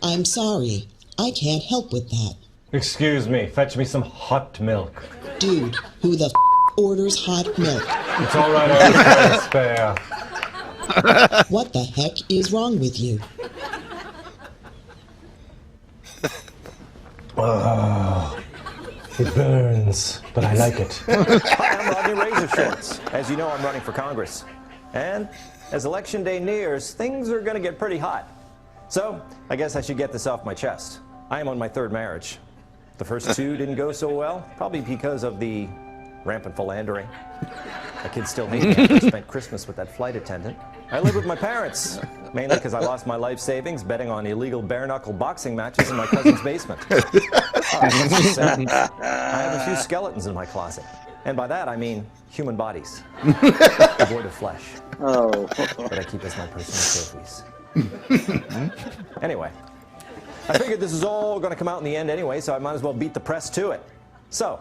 I'm sorry. I can't help with that.
Excuse me, fetch me some hot milk.
Dude, who the orders hot milk?
It's all right, I'll try to spare.
What the heck is wrong with you?
Oh, it burns, but I like it.
I'm Rodney Razor Shorts. As you know, I'm running for Congress. And as Election Day nears, things are going to get pretty hot. So, I guess I should get this off my chest. I am on my third marriage. The first two didn't go so well, probably because of the rampant philandering. My kids still hate me after I spent Christmas with that flight attendant. I live with my parents, mainly because I lost my life savings betting on illegal bare-knuckle boxing matches in my cousin's basement. I have a few skeletons in my closet. And by that, I mean human bodies, devoid of flesh.
Oh.
That I keep as my personal trophies. Anyway, I figured this is all going to come out in the end anyway, so I might as well beat the press to it. So,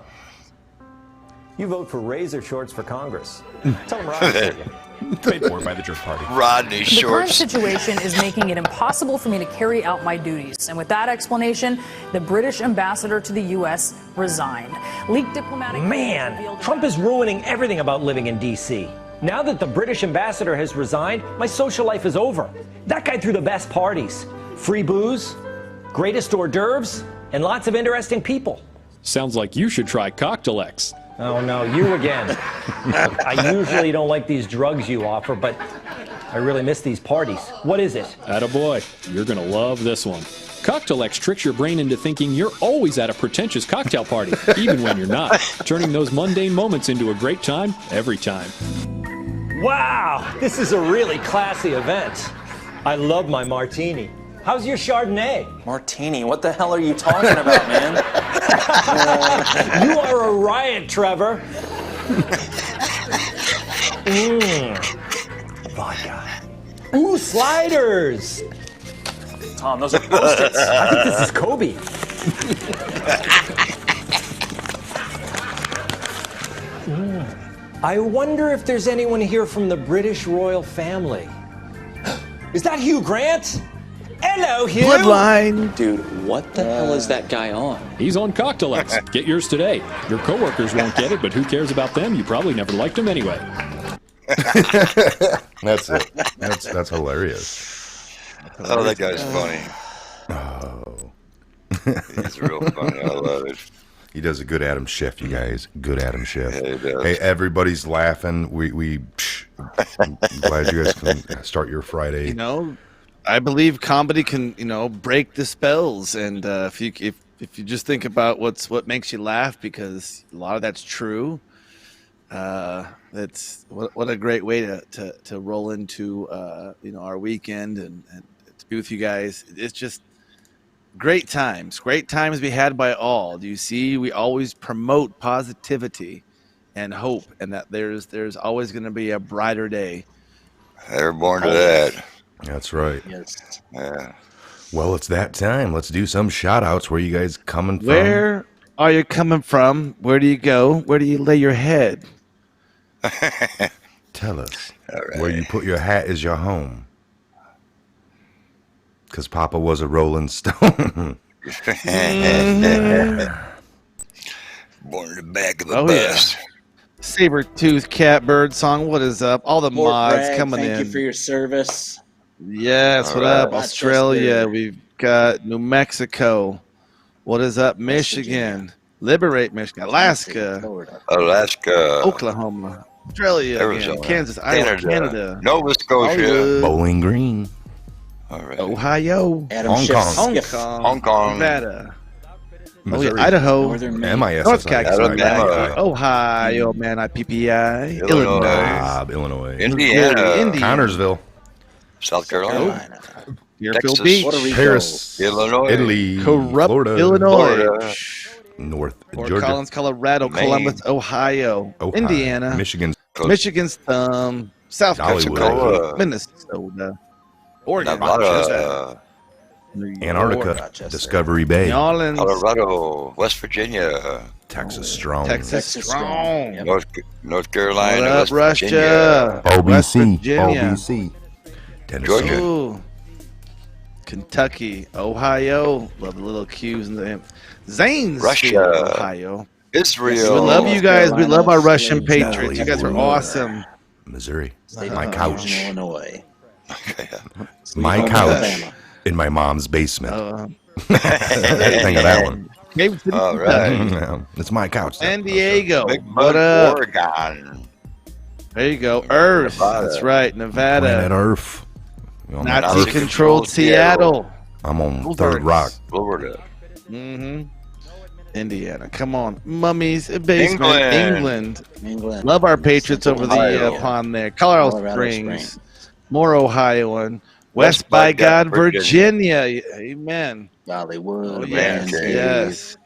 you vote for razor shorts for Congress. Tell them Rodney sent you.
Paid for by the jerk party.
Rodney
The current
shorts.
situation is making it impossible for me to carry out my duties. And with that explanation, the British ambassador to the U.S. resigned. Leaked diplomatic...
Man, Trump is ruining everything about living in D.C. Now that the British ambassador has resigned, my social life is over. That guy threw the best parties. Free booze, greatest hors d'oeuvres, and lots of interesting people.
Sounds like you should try Cocktail-X.
Oh, no, you again. I usually don't like these drugs you offer, but I really miss these parties. What is it?
Attaboy, you're gonna love this one. Cocktail-X tricks your brain into thinking you're always at a pretentious cocktail party, even when you're not, turning those mundane moments into a great time every time.
Wow, this is a really classy event. I love my martini. How's your Chardonnay?
Martini, what the hell are you talking about, man?
You are a riot, Trevor. Vodka. Ooh, sliders.
Tom, those are Post-its.
I think this is Kobe. I wonder if there's anyone here from the British royal family. Is that Hugh Grant? Hello, Hugh.
Bloodline. Dude, what the hell is that guy on?
He's on Cocktail-X. Get yours today. Your coworkers won't get it, but who cares about them? You probably never liked them anyway.
That's it. That's hilarious.
Oh, that guy's funny.
Oh.
He's real funny. I love it.
He does a good Adam Schiff, you guys. Good Adam Schiff.
Yeah, he does.
Hey, everybody's laughing. I'm glad you guys can start your Friday.
You know, I believe comedy can, break the spells, and if you just think about what makes you laugh, because a lot of that's true. That's what a great way to roll into our weekend and to be with you guys. It's just great times to be had by all. Do you see? We always promote positivity and hope, and that there's always going to be a brighter day.
They're born to that.
That's right.
Yes.
Yeah.
Well, it's that time. Let's do some shout outs. Where you guys coming from?
Where are you coming from? Where do you go? Where do you lay your head?
Tell us. Where you put your hat is your home. Because Papa was a Rolling Stone.
Born in the back of the bus.
Yeah. Saber-tooth catbird song. What is up? All the
Fort
mods
Bragg,
coming
thank
in.
you for your service.
Yes,
All
what
right.
up? Australia. We've got New Mexico. What is up? Michigan. Liberate Michigan. Alaska. Oklahoma. Australia.
Arizona.
Again. Kansas. Iowa. Canada.
Nova Scotia.
Hollywood.
Bowling Green.
All right.
Ohio.
Hong Kong.
Hong Kong.
Nevada.
Missouri.
Idaho.
Northern
MISS.
North Carolina.
Alabama.
Ohio. Man, PPI.
Illinois.
Illinois.
Indiana.
Connorsville.
South Carolina.
Deerfield
Texas.
Beach.
Puerto Rico.
Paris.
Illinois.
Italy.
Corrupt
Florida.
Illinois.
Florida.
North
Fort
Georgia.
Collins, Colorado.
Maine.
Columbus, Ohio. Indiana.
Michigan.
Michigan's South
Hollywood.
Carolina. Minnesota. Oregon.
Nevada.
Antarctica.
Rochester.
Discovery Bay.
New Orleans.
Colorado. West Virginia.
Texas strong.
Texas strong.
Yep.
North Carolina.
What up,
West Virginia.
Russia? West
OBC.
Virginia.
OBC. Tennessee.
Georgia.
Ooh. Kentucky. Ohio. Love the little Q's in the Zanesville,
Russia.
Ohio.
Israel.
We love you guys. We love our
Carolina,
Russian Patriots. You guys are awesome.
Missouri.
State
My
of
couch.
Illinois.
My
home
couch
Alabama.
in my mom's basement. Think of that one.
Cape City,
All
Kentucky.
right.
Yeah, it's my couch.
San Diego.
Big
What
Bud,
up?
Oregon.
There you go. Earth.
Nevada.
That's right.
Planet
Nevada.
Earth. You on that
Nazi
Earth?
controlled Seattle.
I'm on
Goldbergs.
Third Rock.
Florida.
Mm-hmm. Indiana. Come on. Mummies. Basement. England.
England.
Love our Patriots over the
Ohio.
pond there. Colorado
Colorado
Springs. More Ohioan. West by God, Virginia. Amen.
Dollywood,
Yes.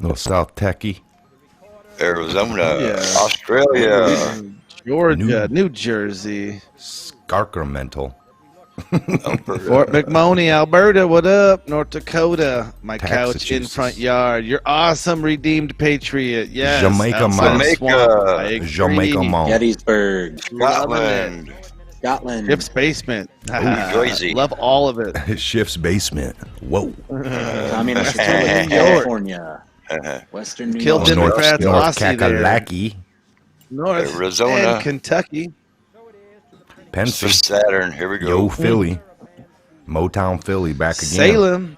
Little South Techie.
Arizona, Australia,
Georgia, New Jersey,
Sacramento,
Fort McMoney, Alberta. What up? North Dakota. My couch in front yard. You're awesome, redeemed patriot. Yes.
Jamaica,
Jamaica,
Gettysburg,
Scotland,
Schiff's basement.
Jersey.
Love all of it.
Schiff's basement. Whoa.
Communist Republic of California, Western New
Killed
York,
Democrats.
North
Aussie there.
Kakalaki.
North
Arizona.
and Kentucky.
Pennsylvania.
Saturn. Here we go.
Yo, Philly. Motown, Philly, back again.
Salem.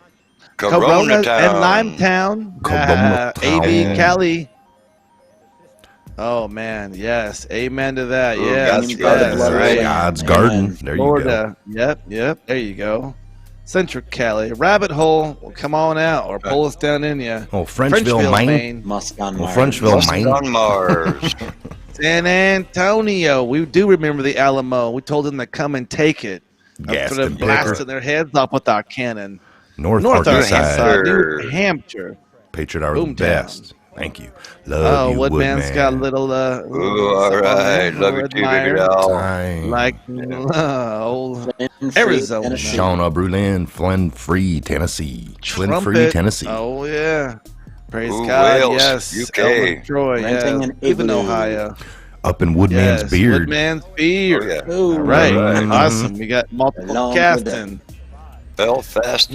Corona
and
Town.
Limetown.
Corona
AB
Town.
Cali. Oh man, yes. Amen to that.
Ooh,
Yes.
God's Garden. There you
Florida. Yep. There you go. Central Cali. Rabbit Hole. Well, come on out or pull us down in ya.
go. Oh, Frenchville, Maine.
Musk on Mars.
Frenchville, Maine.
on Mars.
San Antonio. We do remember the Alamo. We told them to come and take it.
Gaston
After them blasting
Picker.
their heads off with our cannon.
North
Arkansas.
Arkansas.
New Hampshire.
Patriot are the
Boomtown.
best. Thank you. Love you,
Woodman's
Woodman.
got a little
Ooh, all right. Love you too, baby doll.
Time.
like old Arizona.
Shauna Brulin, Flynn Free, Tennessee. Flynn Free,
Trumpet.
Tennessee.
Oh yeah. Praise
Ooh,
God.
Wales,
Yes.
UK.
Elmwood, Troy.
Renting
Yeah.
an
Even
igloo.
Ohio.
Up in Woodman's
Yes.
Beard.
Woodman's Beard.
Oh, yeah.
Ooh,
All right.
Right.
Awesome. We got multiple
Along with
captain.
Belfast,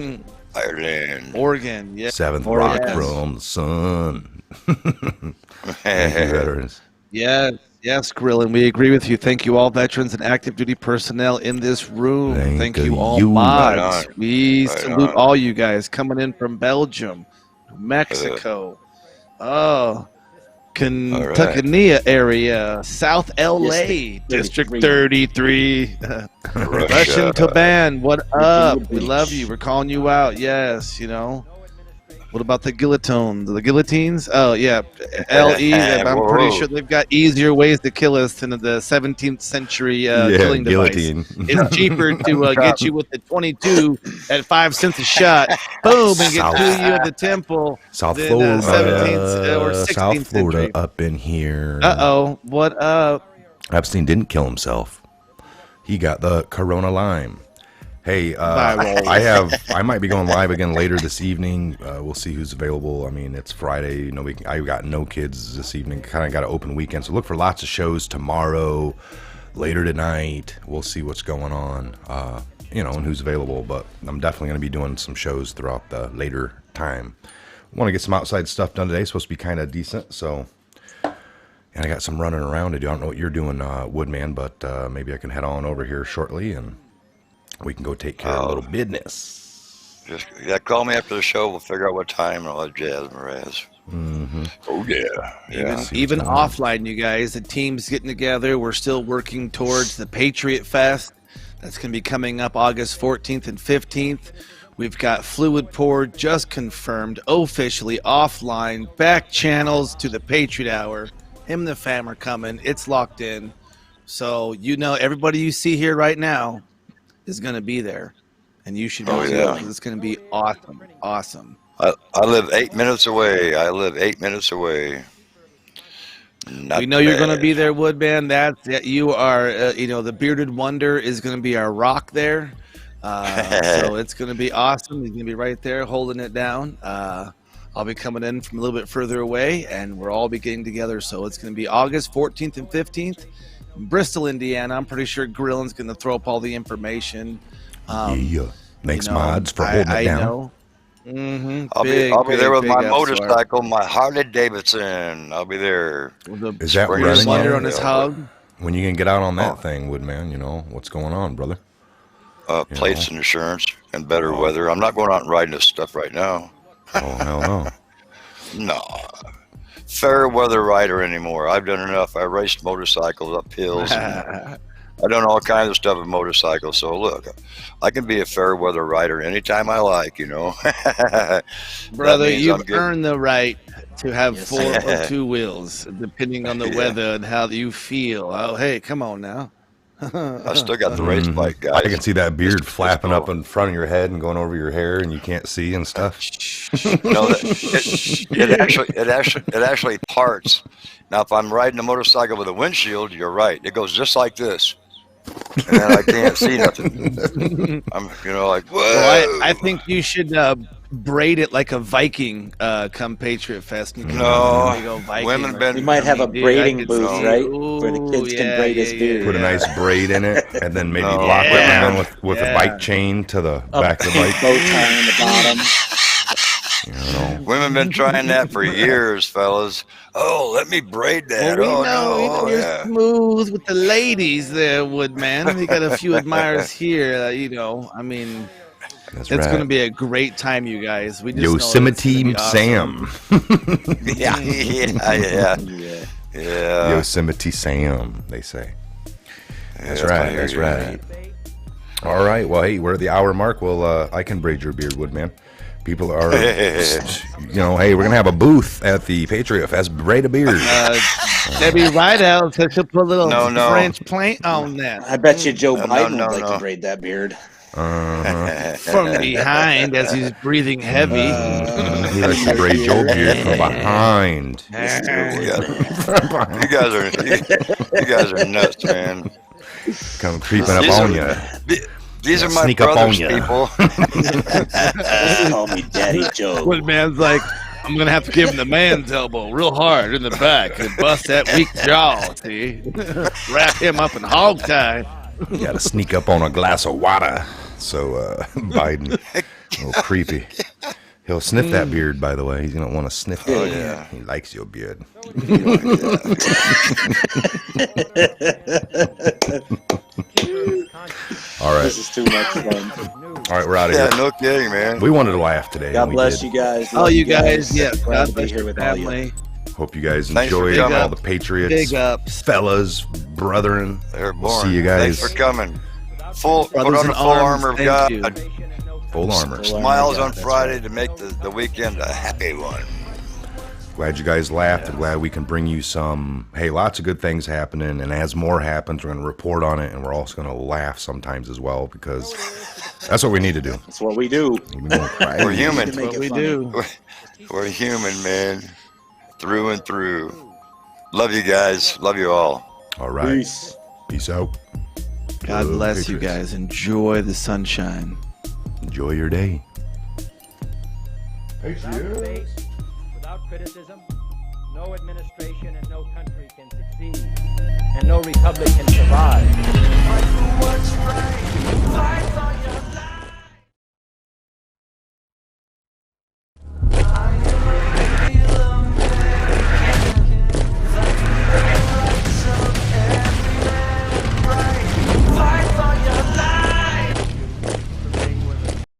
Ireland.
Oregon. Yeah.
Seventh
Oregon.
rock from the sun. Thank you, veterans.
Yes, Grillin. We agree with you. Thank you, all veterans and active duty personnel in this room. Thank you, all
you.
mods.
Right on.
We
Right
salute
on.
all you guys coming in from Belgium, Mexico, Kentucky area, South LA, District 33, Russian Toban. What up? We love you. We're calling you out. Yes, you know. What about the guillotines? The guillotines? Oh, yeah. LE. I'm pretty sure they've got easier ways to kill us than the 17th century killing
guillotine.
device. It's cheaper to get you with the 22 at 5 cents a shot. Boom, and get to you at the temple.
South
than,
Florida.
17th or 16th
South Florida
century.
up in here.
Uh-oh. What up?
Epstein didn't kill himself. He got the Corona Lyme. Hey, I might be going live again later this evening. We'll see who's available. I mean, it's Friday. You know, I got no kids this evening. Kind of got an open weekend, so look for lots of shows tomorrow, later tonight. We'll see what's going on, you know, and who's available. But I'm definitely going to be doing some shows throughout the later time. Want to get some outside stuff done today. It's supposed to be kind of decent, so. And I got some running around to do. I don't know what you're doing, Woodman, but maybe I can head on over here shortly and we can go take care of a little business.
Just call me after the show. We'll figure out what time and all that jazz, Mraz.
Mm-hmm.
Oh yeah.
Even offline, you guys, the team's getting together. We're still working towards the Patriot Fest. That's going to be coming up August 14th and 15th. We've got Fluid Pour just confirmed officially offline. Back channels to the Patriot Hour. Him and the fam are coming. It's locked in. So, you know, everybody you see here right now is going to be there. And you should be too, because it's going to be awesome. Awesome.
I live 8 minutes away. Not
we know you're
bad.
going to be there, Woodman. You are, you know, the Bearded Wonder is going to be our rock there. So it's going to be awesome. He's going to be right there holding it down. I'll be coming in from a little bit further away, and we'll all be getting together. So it's going to be August 14th and 15th in Bristol, Indiana. I'm pretty sure Grillin's going to throw up all the information.
Thanks, mods, for holding it down.
I know. Mm-hmm.
I'll be there with my motorcycle, my Harley Davidson. I'll be there.
Is that running yet?
On his hug?
When you can get out on that thing, Woodman? You know what's going on, brother?
Plates and insurance and better weather. I'm not going out and riding this stuff right now.
Oh hell no.
No. Fair weather rider anymore. I've done enough. I raced motorcycles up hills. And I've done all kinds of stuff with motorcycles. So look, I can be a fair weather rider anytime I like, you know.
Brother, you've earned the right to have 4 or 2 wheels, depending on the weather and how you feel. Oh, hey, come on now.
I still got the race bike, guys.
I can see that beard flapping up in front of your head and going over your hair, and you can't see and stuff.
No, it actually parts. Now, if I'm riding a motorcycle with a windshield, you're right. It goes just like this, and then I can't see nothing. I'm, like, whoa.
Well, I think you should braid it like a Viking come Patriot Fest.
No,
women
We might have a braiding booth, right? Where the kids can braid his beard.
Put a nice braid in it, and then maybe lock it down with a bike chain to the back of the bike.
Bow tie on the bottom.
Women been trying that for years, fellas. Oh, let me braid that.
Well, you're smooth with the ladies there, Woodman. We got a few admirers here. I mean, it's going to be a great time, you guys. We just
Yosemite Sam.
Yeah.
Yosemite Sam, they say. That's right. That's right. All right. Well, hey, we're at the hour mark. Well, I can braid your beard, Woodman. People are, hey, we're going to have a booth at the Patriot Fest. Braid a beard.
Debbie Rideout said she'll put a little French paint on that.
I bet you Joe Biden would like to braid that beard.
From behind as he's breathing heavy.
He likes to braid your beard from behind.
You guys are nuts, man.
Come creeping up on you.
These are my brothers, people.
Call me Daddy Joe.
Woodman's like, I'm going to have to give him the man's elbow real hard in the back and bust that weak jaw, see? Wrap him up in hog tie.
You got to sneak up on a glass of water. So, Biden, a little creepy. He'll sniff that beard, by the way. He's going to want to sniff it.
Oh, yeah.
He likes your beard. All right.
This is too much fun.
All right, we're out of here.
Yeah, no kidding, man.
We wanted to laugh today.
God bless you guys.
Oh, you guys. Yeah,
glad
God
to be
bless
here
your
with all you.
family.
Hope you guys
Thanks for
enjoyed
coming.
all the Patriots,
Big ups.
fellas, brethren.
They're
We'll
born.
see you guys.
Thanks for coming. Put
Brothers
on
in
the full
arms,
armor of
thank
God.
you.
Full armor.
Smiles
God,
on
that's
Friday to make the weekend a happy one.
Glad you guys laughed, and glad we can bring you some, hey, lots of good things happening, and as more happens, we're going to report on it, and we're also going to laugh sometimes as well, because that's what we need to do.
That's what we do.
We're human.
That's what we do.
We're human, man. Through and through. Love you guys. Love you all.
All right. Peace out.
God bless
Patriots.
you guys. Enjoy the sunshine.
Enjoy your day.
Without faith, without criticism, no administration and no country can succeed, and no republic can survive.